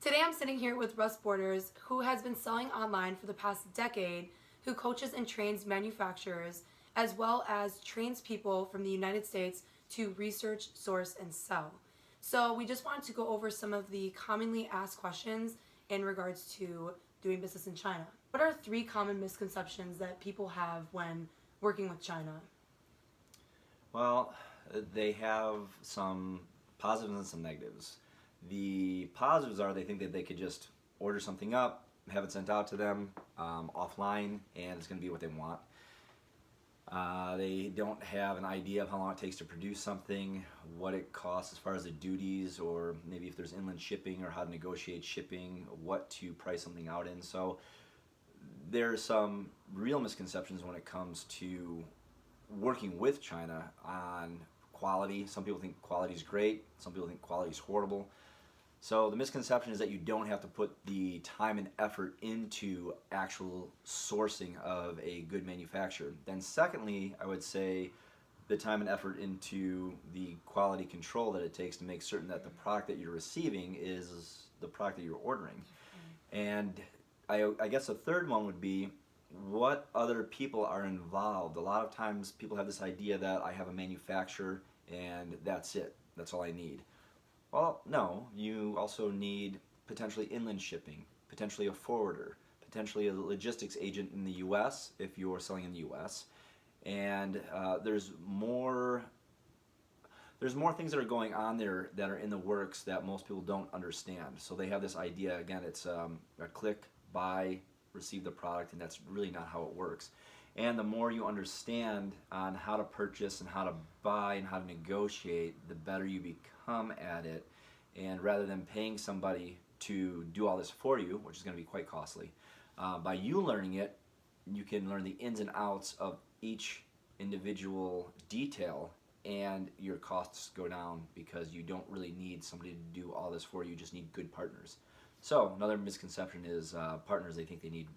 Today I'm sitting here with Russ Borders, who has been selling online for the past decade, who coaches and trains manufacturers, as well as trains people from the United States to research, source, and sell. So we just wanted to go over some of the commonly asked questions in regards to doing business in China. What are three common misconceptions that people have when working with China? Well, they have some positives and some negatives. The positives are they think that they could just order something up, have it sent out to them offline, and it's going to be what they want. They don't have an idea of how long it takes to produce something, what it costs as far as the duties, or maybe if there's inland shipping or how to negotiate shipping, what to price something out in. So there's some real misconceptions when it comes to working with China on quality. Some people think quality is great, some people think quality is horrible. So the misconception is that you don't have to put the time and effort into actual sourcing of a good manufacturer. Then secondly, I would say the time and effort into the quality control that it takes to make certain that the product that you're receiving is the product that you're ordering. And I guess a third one would be what other people are involved. A lot of times people have this idea that I have a manufacturer and that's it, that's all I need. Well, no, you also need potentially inland shipping, potentially a forwarder, potentially a logistics agent in the US if you're selling in the US. And there's more things that are going on there that are in the works that most people don't understand. So they have this idea, again, it's a click, buy, receive the product, and that's really not how it works. And the more you understand on how to purchase and how to buy and how to negotiate, the better you become at it. And rather than paying somebody to do all this for you, which is going to be quite costly, by you learning it, you can learn the ins and outs of each individual detail, and your costs go down because you don't really need somebody to do all this for you. You just need good partners. So another misconception is partners, they think they need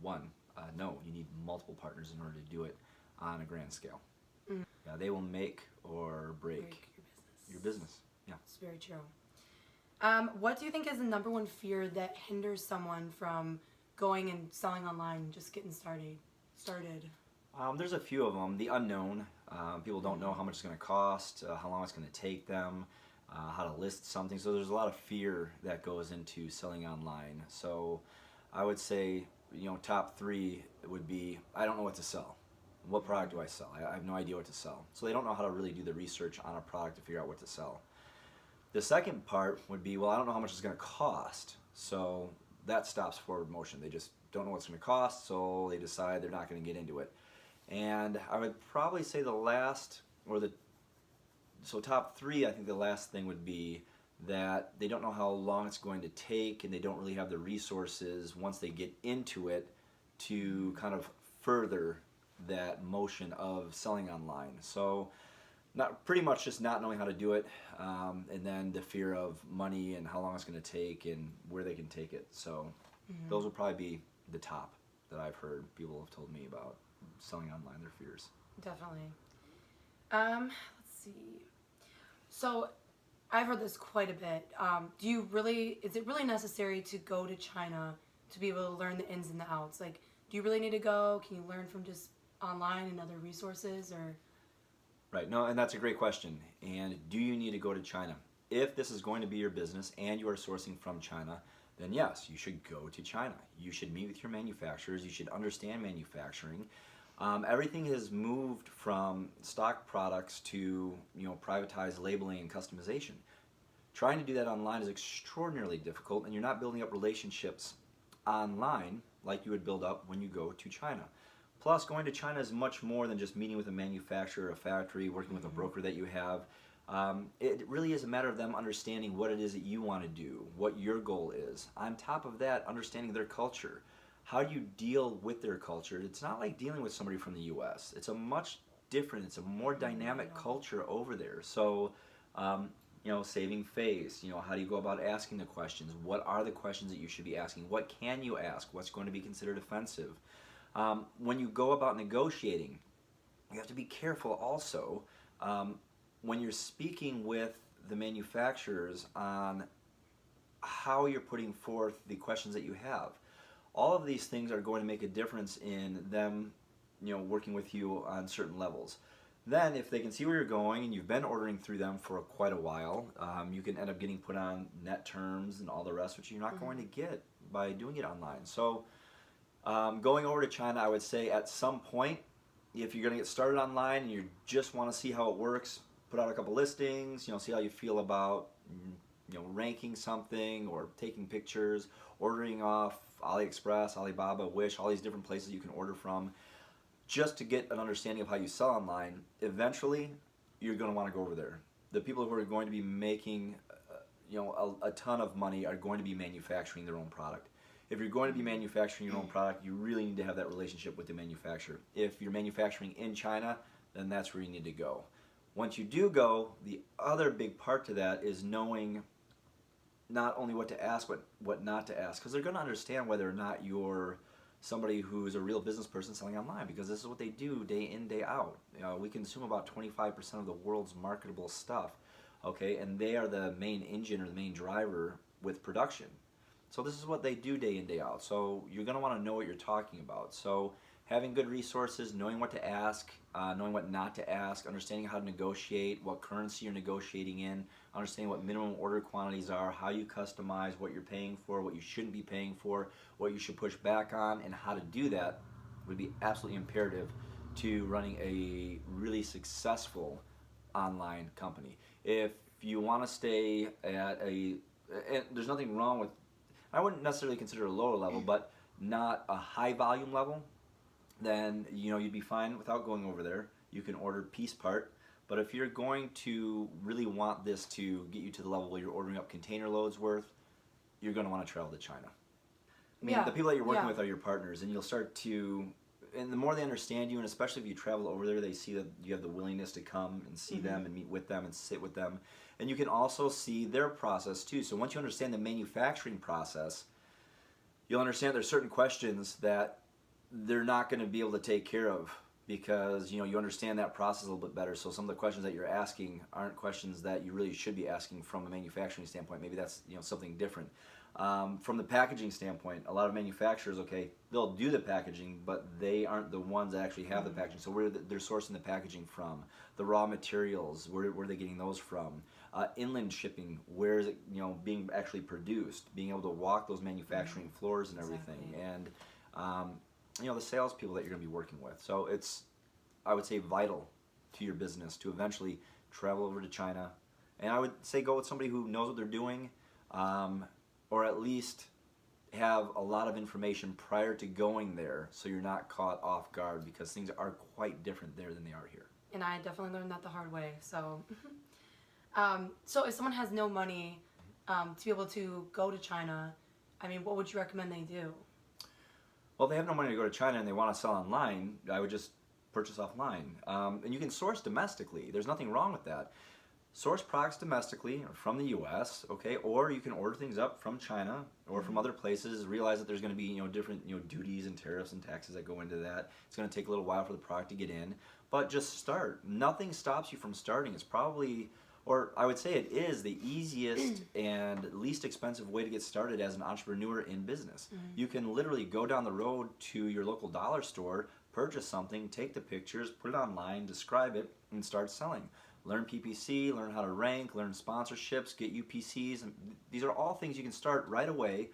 one. No, you need multiple partners in order to do it on a grand scale. Yeah, they will make or break your business. Yeah, it's very true. What do you think is the number one fear that hinders someone from going and selling online, just getting started? There's a few of them. The unknown. People don't know how much it's going to cost, how long it's going to take them, how to list something. So there's a lot of fear that goes into selling online. So I would say, top three would be, I don't know what to sell. What product do I sell? I have no idea what to sell. So they don't know how to really do the research on a product to figure out what to sell. The second part would be, well, I don't know how much it's going to cost. So that stops forward motion. They just don't know what it's going to cost, so they decide they're not going to get into it. And I would probably say so top three, I think the last thing would be that they don't know how long it's going to take, and they don't really have the resources once they get into it to kind of further that motion of selling online. So pretty much just not knowing how to do it, and then the fear of money and how long it's going to take and where they can take it. So those would probably be the top that I've heard people have told me about selling online, their fears. Definitely. Let's see. So I've heard this quite a bit. Is it really necessary to go to China to be able to learn the ins and the outs? Like, do you really need to go? Can you learn from just online and other resources, or? Right, no, and that's a great question. And do you need to go to China? If this is going to be your business and you are sourcing from China, then yes, you should go to China. You should meet with your manufacturers. You should understand manufacturing. Everything has moved from stock products to privatized labeling and customization. Trying to do that online is extraordinarily difficult, and you're not building up relationships online like you would build up when you go to China. Plus, going to China is much more than just meeting with a manufacturer, a factory, working with a broker that you have. It really is a matter of them understanding what it is that you want to do, what your goal is. On top of that, understanding their culture. How do you deal with their culture? It's not like dealing with somebody from the US. It's a much different, it's a more dynamic culture over there. So, saving face, how do you go about asking the questions? What are the questions that you should be asking? What can you ask? What's going to be considered offensive? When you go about negotiating, you have to be careful also when you're speaking with the manufacturers on how you're putting forth the questions that you have. All of these things are going to make a difference in them, working with you on certain levels. Then, if they can see where you're going and you've been ordering through them for quite a while, you can end up getting put on net terms and all the rest, which you're not going to get by doing it online. So, going over to China, I would say at some point, if you're going to get started online and you just want to see how it works, put out a couple listings, see how you feel about, ranking something or taking pictures, ordering off AliExpress, Alibaba, Wish, all these different places you can order from, just to get an understanding of how you sell online. Eventually, you're going to want to go over there. The people who are going to be making, a ton of money are going to be manufacturing their own product. If you're going to be manufacturing your own product, you really need to have that relationship with the manufacturer. If you're manufacturing in China, then that's where you need to go. Once you do go, the other big part to that is knowing not only what to ask, but what not to ask, because they're going to understand whether or not you're somebody who's a real business person selling online, because this is what they do day in, day out. We consume about 25% of the world's marketable stuff, okay, and they are the main engine or the main driver with production. So this is what they do day in, day out. So you're going to want to know what you're talking about. So having good resources, knowing what to ask, knowing what not to ask, understanding how to negotiate, what currency you're negotiating in, understanding what minimum order quantities are, how you customize what you're paying for, what you shouldn't be paying for, what you should push back on, and how to do that would be absolutely imperative to running a really successful online company. If you want to stay at and there's nothing wrong with, I wouldn't necessarily consider a lower level, but not a high volume level, then you'd be fine without going over there. You can order piece part. But if you're going to really want this to get you to the level where you're ordering up container loads worth, you're going to want to travel to China. I mean, the people that you're working with are your partners, and you'll start to, and the more they understand you, and especially if you travel over there, they see that you have the willingness to come and see them and meet with them and sit with them. And you can also see their process too. So once you understand the manufacturing process, you'll understand there's certain questions that they're not going to be able to take care of, because you understand that process a little bit better. So some of the questions that you're asking aren't questions that you really should be asking from a manufacturing standpoint. Maybe that's something different. From the packaging standpoint, a lot of manufacturers, they'll do the packaging, but they aren't the ones that actually have the packaging. So where they're sourcing the packaging from, the raw materials, where are they getting those from? Inland shipping, where is it being actually produced? Being able to walk those manufacturing floors and everything, and the salespeople that you're going to be working with. So it's, I would say, vital to your business to eventually travel over to China. And I would say go with somebody who knows what they're doing, or at least have a lot of information prior to going there, so you're not caught off guard, because things are quite different there than they are here. And I definitely learned that the hard way. So, so if someone has no money to be able to go to China, I mean, what would you recommend they do? Well, if they have no money to go to China and they want to sell online, I would just purchase offline. And you can source domestically. There's nothing wrong with that. Source products domestically or from the U.S., okay? Or you can order things up from China or from other places. Realize that there's going to be different duties and tariffs and taxes that go into that. It's going to take a little while for the product to get in, but just start. Nothing stops you from starting. It's probably, or I would say it is, the easiest and least expensive way to get started as an entrepreneur in business. You can literally go down the road to your local dollar store, purchase something, take the pictures, put it online, describe it, and start selling. Learn PPC, learn how to rank, learn sponsorships, get UPCs. And these are all things you can start right away,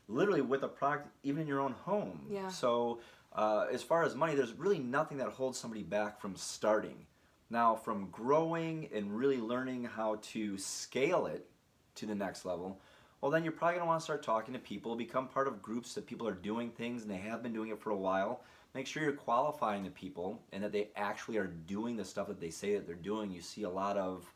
literally with a product, even in your own home. Yeah. So as far as money, there's really nothing that holds somebody back from starting. Now, from growing and really learning how to scale it to the next level, well, then you're probably going to want to start talking to people, become part of groups that people are doing things and they have been doing it for a while. Make sure you're qualifying the people and that they actually are doing the stuff that they say that they're doing. You see a lot of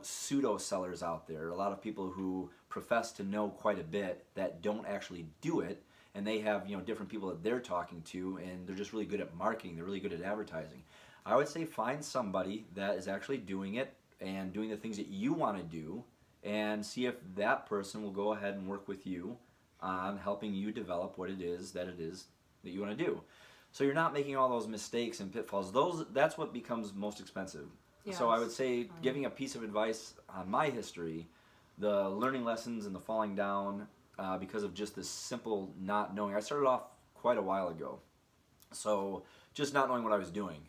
pseudo sellers out there, a lot of people who profess to know quite a bit that don't actually do it, and they have different people that they're talking to, and they're just really good at marketing, they're really good at advertising. I would say find somebody that is actually doing it and doing the things that you want to do, and see if that person will go ahead and work with you on helping you develop what it is that you want to do. So you're not making all those mistakes and pitfalls. That's what becomes most expensive. Yes. So I would say, giving a piece of advice on my history, the learning lessons and the falling down because of just this simple not knowing. I started off quite a while ago, so just not knowing what I was doing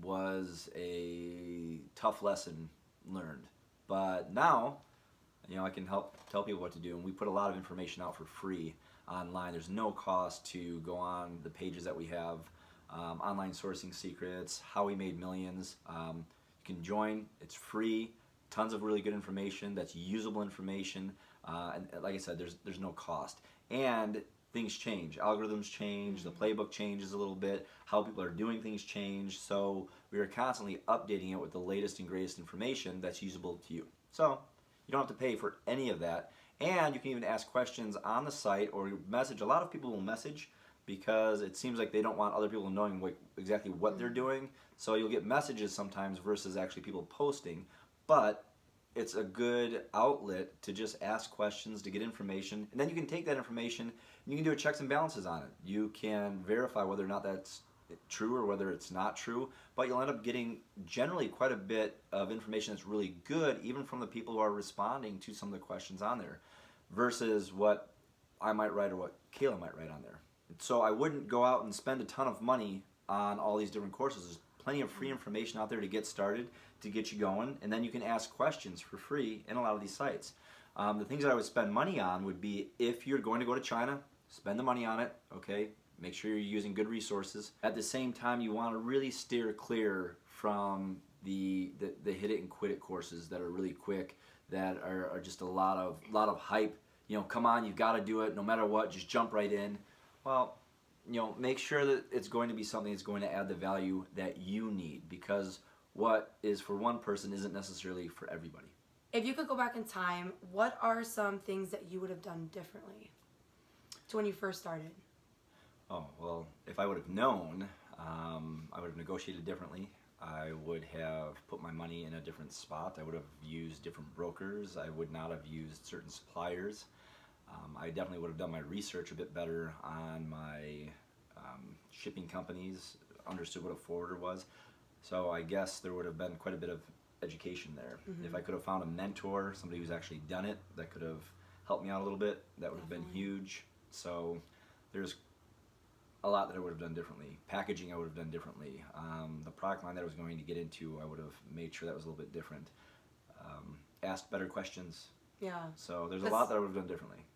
was a tough lesson learned. But now, I can help tell people what to do, and we put a lot of information out for free online. There's no cost to go on the pages that we have. Online sourcing secrets, how we made millions. You can join. It's free. Tons of really good information that's usable information. And like I said, there's no cost. And things change. Algorithms change. The playbook changes a little bit. How people are doing things change. So we are constantly updating it with the latest and greatest information that's usable to you. So you don't have to pay for any of that. And you can even ask questions on the site or message. A lot of people will message because it seems like they don't want other people knowing exactly what they're doing. So you'll get messages sometimes versus actually people posting. But it's a good outlet to just ask questions, to get information. And then you can take that information and you can do a checks and balances on it. You can verify whether or not that's true or whether it's not true. But you'll end up getting generally quite a bit of information that's really good, even from the people who are responding to some of the questions on there, versus what I might write or what Kayla might write on there. So I wouldn't go out and spend a ton of money on all these different courses. There's plenty of free information out there to get started, to get you going, and then you can ask questions for free in a lot of these sites. The things that I would spend money on would be, if you're going to go to China, spend the money on it, okay? Make sure you're using good resources. At the same time, you want to really steer clear from the hit it and quit it courses that are really quick, that are just a lot of hype. Come on, you've got to do it no matter what, just jump right in. Well, make sure that it's going to be something that's going to add the value that you need, because what is for one person isn't necessarily for everybody. If you could go back in time, what are some things that you would have done differently to when you first started? Oh, well, if I would have known, I would have negotiated differently. I would have put my money in a different spot. I would have used different brokers. I would not have used certain suppliers. I definitely would have done my research a bit better on my shipping companies, understood what a forwarder was. So I guess there would have been quite a bit of education there. If I could have found a mentor, somebody who's actually done it, that could have helped me out a little bit, that would have been huge. So there's a lot that I would have done differently. Packaging I would have done differently. The product line that I was going to get into, I would have made sure that was a little bit different. Asked better questions. Yeah. So there's a lot that I would have done differently.